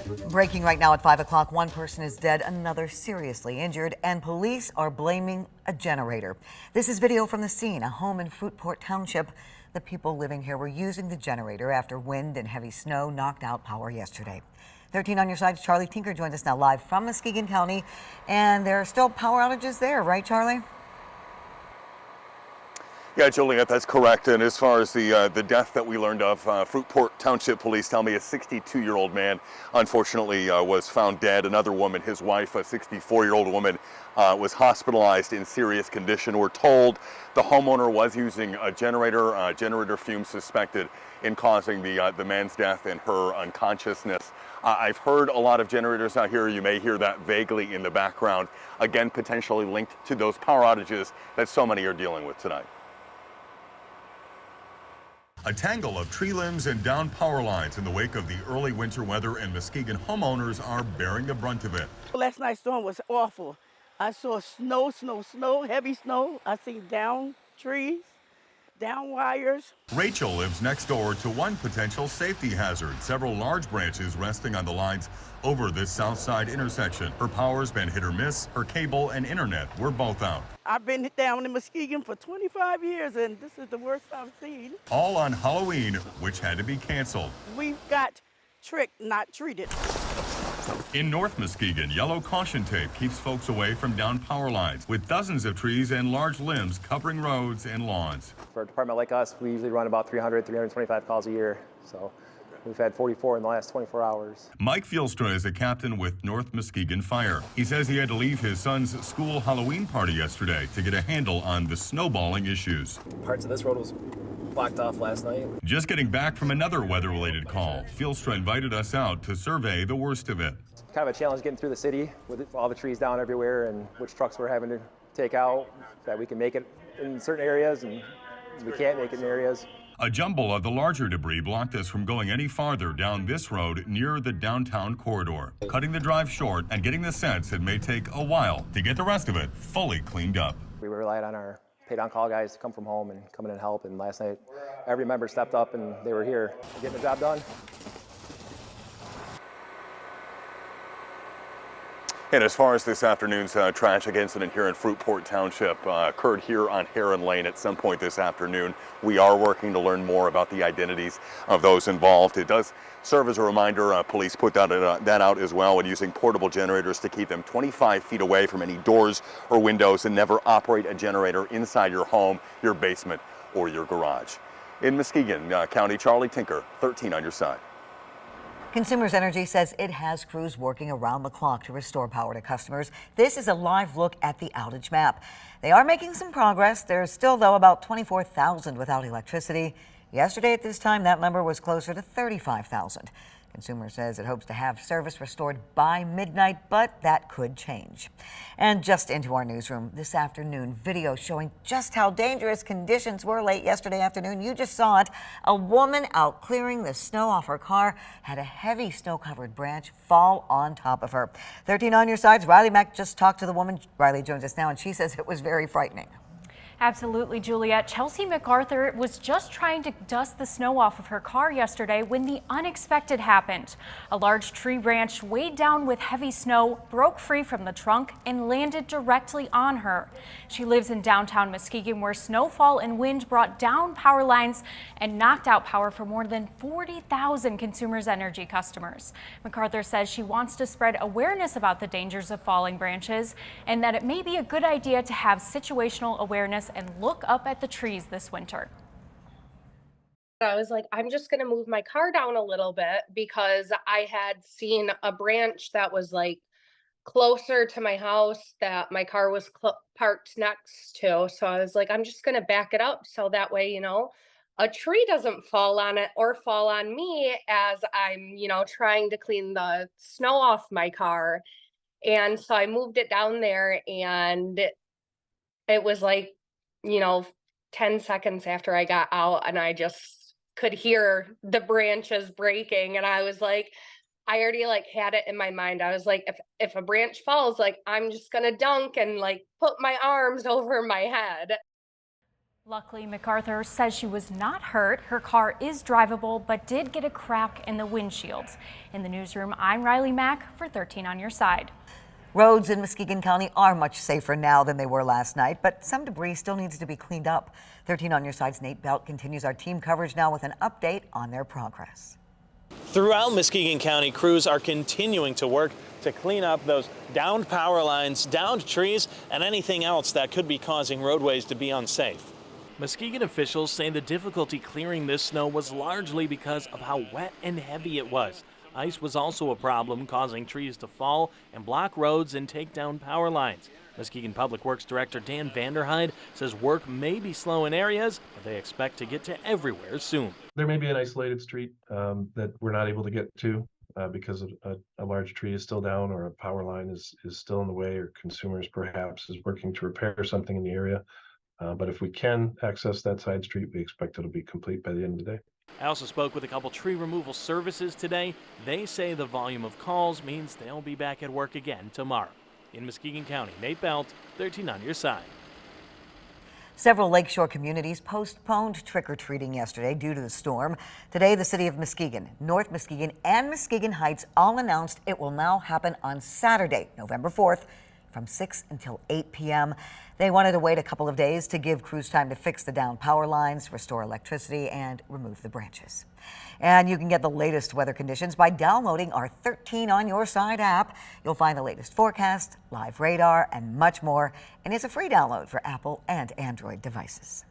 Breaking right now at 5 o'clock, one person is dead, another seriously injured, and police are blaming a generator. This is video from the scene, a home in Fruitport Township. The people living here were using the generator after wind and heavy snow knocked out power yesterday. 13 on your side, Charlie Tinker joins us now live from Muskegon County, and there are still power outages there, right, Charlie? Yeah, Juliet, that's correct. And as far as the death that we learned of, Fruitport Township police tell me a 62-year-old man unfortunately was found dead. Another woman, his wife, a 64-year-old woman, was hospitalized in serious condition. We're told the homeowner was using a generator fumes suspected in causing the man's death and her unconsciousness. I've heard a lot of generators out here. You may hear that vaguely in the background. Again, potentially linked to those power outages that so many are dealing with tonight. A tangle of tree limbs and downed power lines in the wake of the early winter weather, and Muskegon homeowners are bearing the brunt of it. Last night's storm was awful. I saw snow, heavy snow. I seen down trees, down wires. Rachel lives next door to one potential safety hazard, several large branches resting on the lines over this south side intersection. Her power's been hit or miss. Her cable and internet were both out. I've been down in Muskegon for 25 years, and this is the worst I've seen. All on Halloween, which had to be canceled. We got tricked, not treated. In North Muskegon, yellow caution tape keeps folks away from downed power lines, with dozens of trees and large limbs covering roads and lawns. For a department like us, we usually run about 325 calls a year. So we've had 44 in the last 24 hours. Mike Fielstra is a captain with North Muskegon Fire. He says he had to leave his son's school Halloween party yesterday to get a handle on the snowballing issues. Parts of this road was blocked off last night. Just getting back from another weather-related call, Fielstra invited us out to survey the worst of it. Kind of a challenge getting through the city with all the trees down everywhere and which trucks we're having to take out, that we can make it in certain areas and we can't make it in areas. A jumble of the larger debris blocked us from going any farther down this road near the downtown corridor, cutting the drive short and getting the sense it may take a while to get the rest of it fully cleaned up. We relied on our paid-on-call guys to come from home and come in and help, and last night every member stepped up and they were here getting the job done. And as far as this afternoon's tragic incident here in Fruitport Township occurred here on Heron Lane at some point this afternoon. We are working to learn more about the identities of those involved. It does serve as a reminder, police put that out as well, when using portable generators to keep them 25 feet away from any doors or windows, and never operate a generator inside your home, your basement, or your garage. In Muskegon County, Charlie Tinker, 13 on your side. Consumers Energy says it has crews working around the clock to restore power to customers. This is a live look at the outage map. They are making some progress. There's still, though, about 24,000 without electricity. Yesterday at this time, that number was closer to 35,000. Consumer says it hopes to have service restored by midnight, but that could change. And just into our newsroom this afternoon, video showing just how dangerous conditions were late yesterday afternoon. You just saw it. A woman out clearing the snow off her car had a heavy snow-covered branch fall on top of her. 13 on your sides. Riley Mack just talked to the woman. Riley joins us now, and she says it was very frightening. Absolutely, Juliet. Chelsea MacArthur was just trying to dust the snow off of her car yesterday when the unexpected happened. A large tree branch weighed down with heavy snow broke free from the trunk and landed directly on her. She lives in downtown Muskegon, where snowfall and wind brought down power lines and knocked out power for more than 40,000 Consumers Energy customers. MacArthur says she wants to spread awareness about the dangers of falling branches and that it may be a good idea to have situational awareness and look up at the trees this winter. I was like, I'm just going to move my car down a little bit because I had seen a branch that was like closer to my house that my car was parked next to. So I was like, I'm just going to back it up so that way, you know, a tree doesn't fall on it or fall on me as I'm, you know, trying to clean the snow off my car. And so I moved it down there, and it was like, you know, 10 seconds after I got out, and I just could hear the branches breaking. And I was like, I already like had it in my mind. I was like, if a branch falls, like I'm just gonna dunk and like put my arms over my head. Luckily, MacArthur says she was not hurt. Her car is drivable, but did get a crack in the windshields. In the newsroom, I'm Riley Mack for 13 on your side. Roads in Muskegon County are much safer now than they were last night, but some debris still needs to be cleaned up. 13 on your side's Nate Belt continues our team coverage now with an update on their progress. Throughout Muskegon County, crews are continuing to work to clean up those downed power lines, downed trees, and anything else that could be causing roadways to be unsafe. Muskegon officials say the difficulty clearing this snow was largely because of how wet and heavy it was. Ice was also a problem, causing trees to fall and block roads and take down power lines. Muskegon Public Works Director Dan Vanderheide says work may be slow in areas, but they expect to get to everywhere soon. There may be an isolated street that we're not able to get to because a large tree is still down or a power line is still in the way, or consumers perhaps is working to repair something in the area. But if we can access that side street, we expect it'll be complete by the end of the day. I also spoke with a couple tree removal services today. They say the volume of calls means they'll be back at work again tomorrow. In Muskegon County, Nate Belt, 13 on your side. Several lakeshore communities postponed trick-or-treating yesterday due to the storm. Today, the city of Muskegon, North Muskegon, and Muskegon Heights all announced it will now happen on Saturday, November 4th, from 6 until 8 p.m. They wanted to wait a couple of days to give crews time to fix the down power lines, restore electricity, and remove the branches. And you can get the latest weather conditions by downloading our 13 on Your Side app. You'll find the latest forecast, live radar, and much more. And it's a free download for Apple and Android devices.